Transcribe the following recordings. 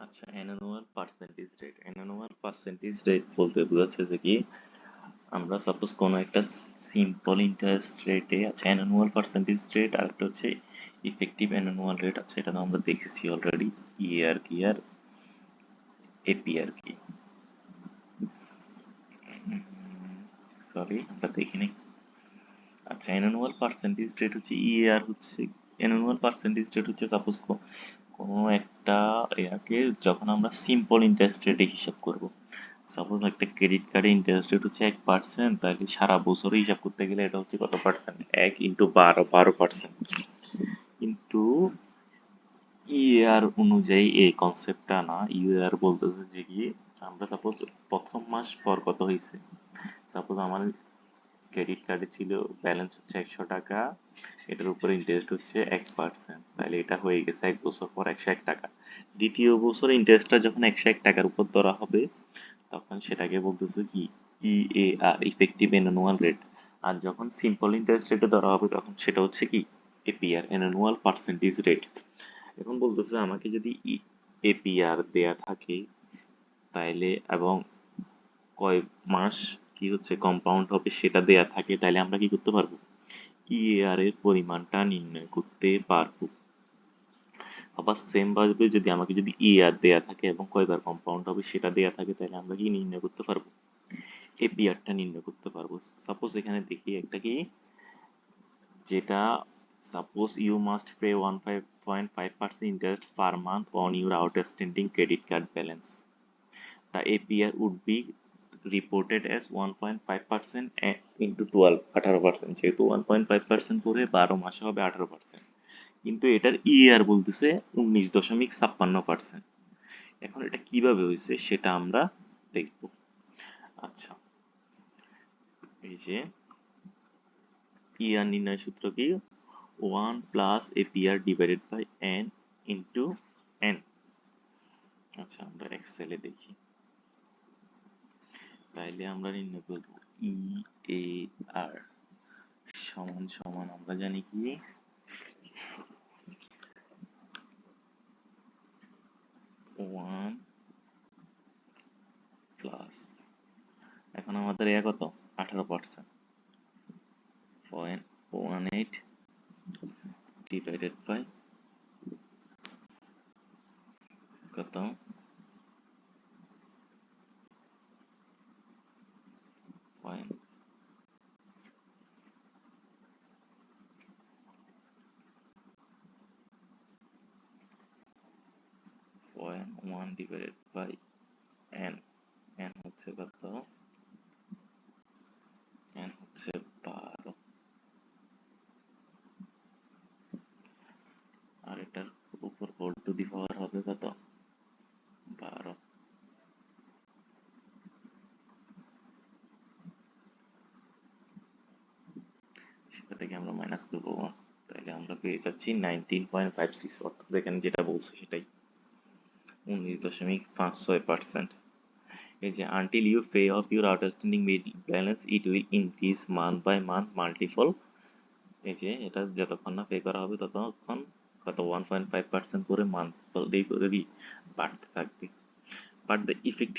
আচ্ছা, annual percentage rate বলতে বোঝাচ্ছে যে কি, আমরা সাপোজ কোনো একটা সিম্পল ইন্টারেস্ট রেটে আছে অ্যানুয়াল পার্সেন্টেজ রেট, আর একটা হচ্ছে ইফেক্টিভ অ্যানুয়াল রেট আছে। এটা তো আমরা দেখেছি অলরেডি, ইএআর কি আর এপিআর কি। সরি, আমরা দেখিনি। আচ্ছা, অ্যানুয়াল পার্সেন্টেজ রেট হচ্ছে ইএআর হচ্ছে, অ্যানুয়াল পার্সেন্টেজ রেট হচ্ছে সাপোজ কোনো একটা ইয়াকে যখন আমরা সিম্পল ইন্টারেস্ট রেটে হিসাব করব, সাপোজ একটা ক্রেডিট কার্ডে ইন্টারেস্ট রেট হচ্ছে 1%, তাহলে সারা বছরে হিসাব করতে গেলে এটা হচ্ছে কত পার্সেন্ট, 1 × 12 12%। কিন্তু ইউআর অনুযায়ী এই কনসেপ্টটা না, ইউআর বলতেছে যে কি, আমরা সাপোজ প্রথম মাস পর কত হয়েছে, সাপোজ আমার ক্রেডিট কার্ডে ছিল ব্যালেন্স হচ্ছে 100 টাকা, এটার উপরে ইন্টারেস্ট হচ্ছে 1%, তাহলে এটা হয়ে গেছে 1 বছর পর 101 টাকা। দ্বিতীয় বছর ইন্টারেস্টটা যখন 101 টাকার উপর ধরা হবে, তখন সেটাকে বলতেছে কি, ইএআর, ইফেক্টিভ অ্যানুয়াল রেট। আর যখন সিম্পল ইন্টারেস্ট রেটে ধরা হবে তখন সেটা হচ্ছে কি, এপিআর, অ্যানুয়াল পার্সেন্টেজ রেট। এখন বলতেছে আমাকে যদি এপিআর দেয়া থাকে তাইলে, এবং কয় মাস কি হচ্ছে কম্পাউন্ড হবে সেটা দেয়া থাকে, তাহলে আমরা কি করতে পারবো, ইএআর এর পরিমাণটা নির্ণয় করতে পারবো। আবার সেম ভাবে যদি আমাকে যদি ইআর দেয়া থাকে এবং কয়বার কম্পাউন্ড হবে সেটা দেয়া থাকে, তাহলে আমরা কি নির্ণয় করতে পারবো, এপিআরটা নির্ণয় করতে পারবো। সাপোজ এখানে দেখি একটা কি, যেটা suppose you must pay 1.5% interest per month on your outstanding credit card balance, the APR would be reported as 1.5% into 12, 18%, যেহেতু 1.5% করে 12 মাসে হবে 18%, কিন্তু এটার ইআর বলতেছে 19.56%। এখন এটা কিভাবে হয়েছে সেটা আমরা দেখব। আচ্ছা, এই যে ইআর নির্ণয় সূত্র কি, 1 + APR/n ইন্টু n। আচ্ছা, আমরা এক্সেলে দেখি, তাইলে আমরা নির্ণয় করব ই এ আর সমান সমান, আমরা জানি কি, 1 প্লাস, এখন আমাদের এ কত, 18%, 0.18 ডিভাইডেড বাই কত, 0.1 ডিভাইডেড বাই এন। এন হচ্ছে কত, এন হচ্ছে 12, আর এটার উপর হোল টু দি পাওয়ার হবে কত, 12। সেটা থেকে আমরা মাইনাস করবো 1, তাহলে আমরা পেয়ে যাচ্ছি 19.56, অর্থাৎ এখানে যেটা বলছে সেটাই, 19.56%। এই যে until you pay off your outstanding balance it will increase month by month multiple. এই যে এটা যতক্ষণ না পে করা হবে ততক্ষণ কত, 1.5% করে মান্থ করে বাড়তে থাকবে। বাট দ্য ইফেক্ট,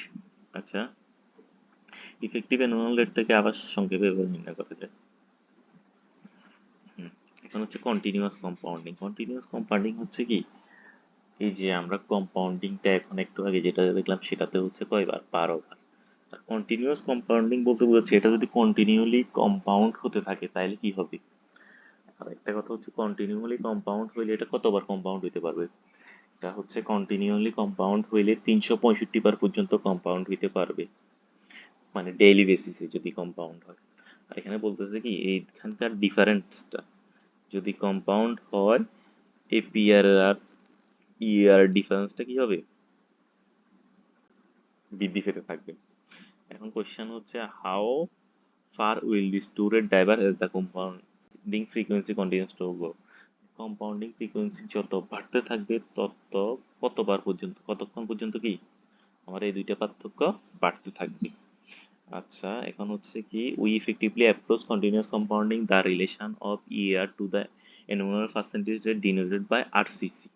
আচ্ছা, ইফেক্টিভ অ্যানুয়াল রেটটাকে আবার সংক্ষেপে এভাবে নির্ণয় করা যায়। হুম, এখন হচ্ছে কন্টিনিউয়াস কম্পাউন্ডিং। কন্টিনিউয়াস কম্পাউন্ডিং হচ্ছে কি, এই যে আমরা কম্পাউন্ডিংটা এখন একটু আগে যেটা দেখলাম সেটাতে হচ্ছে কয়বার, 12 বার। আর কন্টিনিউয়াস কম্পাউন্ডিং বলতে বোঝাচ্ছে এটা যদি কন্টিনিউলি কম্পাউন্ড হতে থাকে তাহলে কি হবে। আর একটা কথা হচ্ছে কন্টিনিউয়ালি কম্পাউন্ড হইলে এটা কতবার কম্পাউন্ড হইতে পারবে, এটা হচ্ছে কন্টিনিউয়ালি কম্পাউন্ড হইলে 365 বার পর্যন্ত কম্পাউন্ড হইতে পারবে, মানে ডেইলি বেসিসে যদি কম্পাউন্ড হয়। আর এখানে বলতেছে কি, এইখানকার ডিফারেন্সটা যদি কম্পাউন্ড হয়, এপিআর আর ইআর ডিফারেন্সটা কি হবে, বৃদ্ধি পেতে থাকবে। এখন কোশ্চেন হচ্ছে, how far will this two rate diverge as the compounding frequency continues to grow. Compounding frequency যত বাড়তে থাকবে তত কতবার পর্যন্ত, কতক্ষণ পর্যন্ত কি আমার এই দুইটা পার্থক্য বাড়তে থাকবে। আচ্ছা, এখন হচ্ছে কি, we effectively approach continuous compounding the relation of EAR to the annual percentage rate denoted by RCC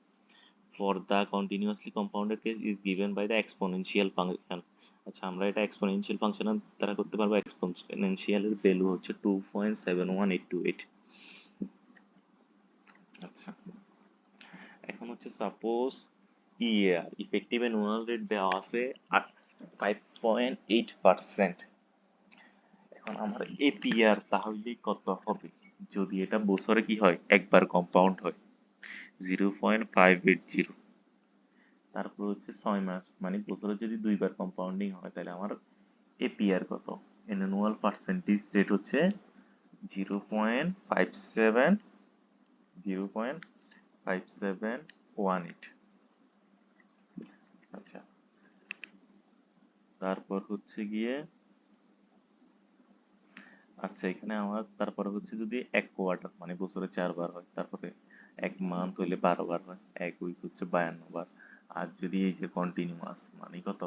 for the continuously compounded case is given by the exponential function. আচ্ছা আমরা এটা এক্সপোনেনশিয়াল ফাংশনের দ্বারা করতে পারবো। এক্সপোনেনশিয়াল এর ভ্যালু হচ্ছে 2.71828। আচ্ছা এখন হচ্ছে suppose EAR effective annual rate দেওয়া আছে 5.8%। এখন আমার এপিআর তাহলে কত হবে যদি এটা বছরে কি হয় একবার কম্পাউন্ড হয় 0.580। তারপর হচ্ছে 6 মাস মানে বছরে যদি দুইবার কম্পাউন্ডিং হয় তাহলে আমার এপিআর কত অ্যানুয়াল পার্সেন্টেজ রেট হচ্ছে 0.5718। আচ্ছা তারপর হচ্ছে গিয়ে আচ্ছা এখানে আমার তারপরে হচ্ছে যদি এক কোয়ার্টার মানে বছরে 4 বার হয়, তারপরে এক মান্থ হইলে 12 বার হয়, এক উইক হচ্ছে 52 বার। আর যদি এই যে কন্টিনিউয়াস মানে কত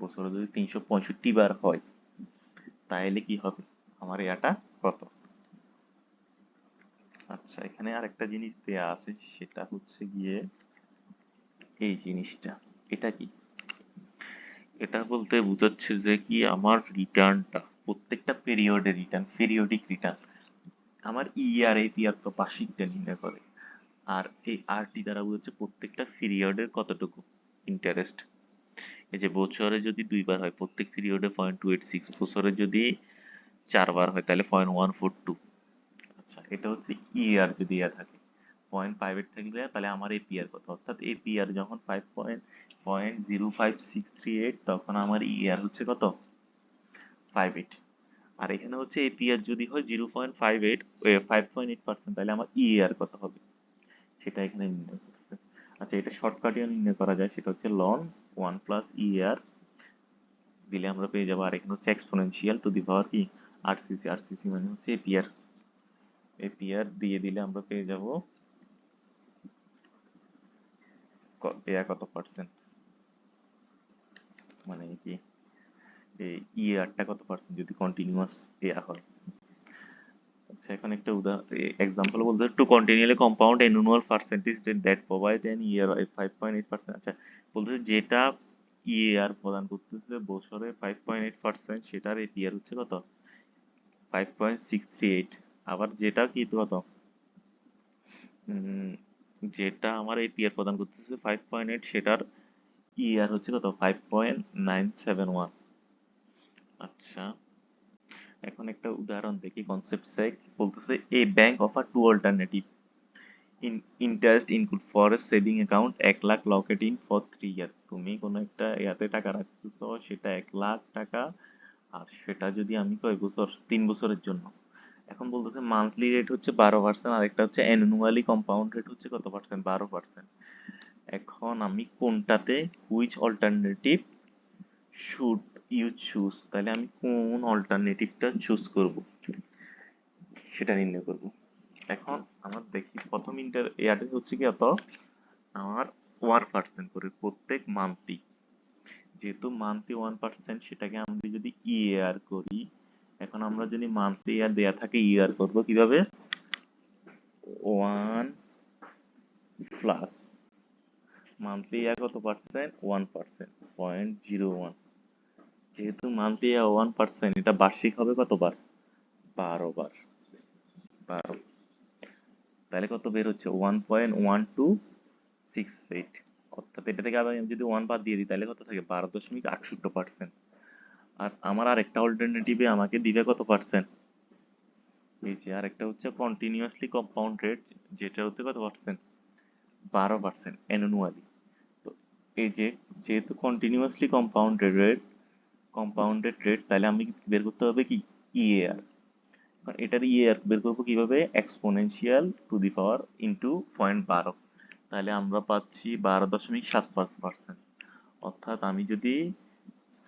বছরে যদি 365 বার হয় তাহলে কি হবে আমার এটা কত। আচ্ছা এখানে আর একটা জিনিস দেয়া আছে সেটা হচ্ছে গিয়ে এই জিনিসটা, এটা কি এটা বলতে বোঝাচ্ছে যে কি আমার রিটার্নটা প্রত্যেকটা পিরিয়ডে রিটার্ন পিরিয়ডিক রিটার্ন আমার ইআর এপিআর তো বার্ষিকটা নির্ণয় করে। আর এই আরটি দ্বারা বোঝাচ্ছে প্রত্যেকটা পিরিয়ডের কতটুকু ইন্টারেস্ট। এই যে বছরে যদি 2 বার হয় প্রত্যেক পিরিয়ডে 0.286, বছরে যদি 4 বার হয় তাহলে 0.142। আচ্ছা এটা হচ্ছে ইআর যদি ইয়া থাকে 0.58 থাকলে তাহলে আমার এপিআর কত, অর্থাৎ এপিআর যখন 5.05638 তখন আমার ইআর হচ্ছে কত 58। আর এখানে হচ্ছে এপিআর যদি হয় 0.58 5.8% তাহলে আমার ইআর কত হবে সেটা এখানে নির্ণয় করতে। আচ্ছা এটা শর্টকাটেও নির্ণয় করা যায়, সেটা হচ্ছে লন 1 + দিলে আমরা পেয়ে যাবো। আর এখানে হচ্ছে এক্সপোনেনশিয়াল টু দি পাওয়ার কি আরসিসি, আরসিসি মানে হচ্ছে এপিআর, এপিআর দিয়ে দিলে আমরা পেয়ে যাবো কত পার্সেন্ট মানে কি এই ইয়ারটা কত পার্সেন্ট যদি কন্টিনিউয়াস এয়ার হয়। আচ্ছা এখন একটা এক্সাম্পল বলতে to continually compound annual percentage rate that provide an year 5.8%। আচ্ছা বলতেছে যেটা ইয়ার প্রদান করতেছে বছরে 5.8% সেটার এপিআর হচ্ছে কত 5.638। আবার যেটা কি কত উম, যেটা আমার এপিআর প্রদান করতেছে 5.8 সেটার ইয়ার হচ্ছে কত 5.971। আচ্ছা এখন একটা উদাহরণ দেখি কনসেপ্ট সেক বলতেছে a bank offer two alternative interest include for a saving account 1 lakh locked in for 3 year. তুমি কোনো একটা ইয়াতে টাকা রাখতেছো সেটা 1 লাখ টাকা, আর সেটা যদি আমি কয় বছর 3 বছরের জন্য। এখন বলতেছে মান্থলি রেট হচ্ছে 12%, আর একটা হচ্ছে অ্যানুয়ালি কম্পাউন্ড রেট হচ্ছে কত পার্সেন্ট 12%। এখন আমি কোনটাতে which alternative should you choose, তাহলে আমি কোন অল্টারনেটিভটা চুজ করব সেটা নির্ণয় করব। এখন আমার দেখি প্রথম ইয়ারটা হচ্ছে কি অত আমার 1% করে প্রত্যেক মান্থলি, যেহেতু মান্থলি 1% সেটাকে আমরা যদি ইয়ার করি। এখন আমরা যদি মান্থলি ইয়ার দেয়া থাকে ইয়ার করব কিভাবে 1 প্লাস মান্থলি ইয়ার কত পার্সেন্ট 1% 0.01। যেহেতু মান্থলি ইয়ার 1% এটা বার্ষিক হবে কতবার 12 বার 12, তাহলে কত বের হচ্ছে 1.1268। অর্থাৎ এটা থেকে আবার আমি যদি 1 বাদ দিয়ে দিই তাহলে কত থাকে 12.68%। আর আমার আরেকটা অল্টারনেটিভে আমাকে দিবে কত পার্সেন্ট এই যে আরেকটা হচ্ছে কন্টিনিউয়াসলি কম্পাউন্ড রেট, যেটা হচ্ছে কত পার্সেন্ট 12% অ্যানুয়ালি। তো এই যে যেহেতু কন্টিনিউয়াসলি কম্পাউন্ডেড রেট তাহলে আমি বের করতে হবে কি ইএআর। এটার ইএআর বের করবো কিভাবে exponential to the power into 0.12, তাহলে আমরা পাচ্ছি 12.75%। অর্থাৎ আমি যদি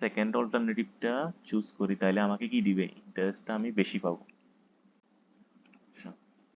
সেকেন্ড অল্টারনেটিভটা চুজ করি তাহলে আমাকে কি দিবে ইন্টারেস্টটা আমি বেশি পাবো।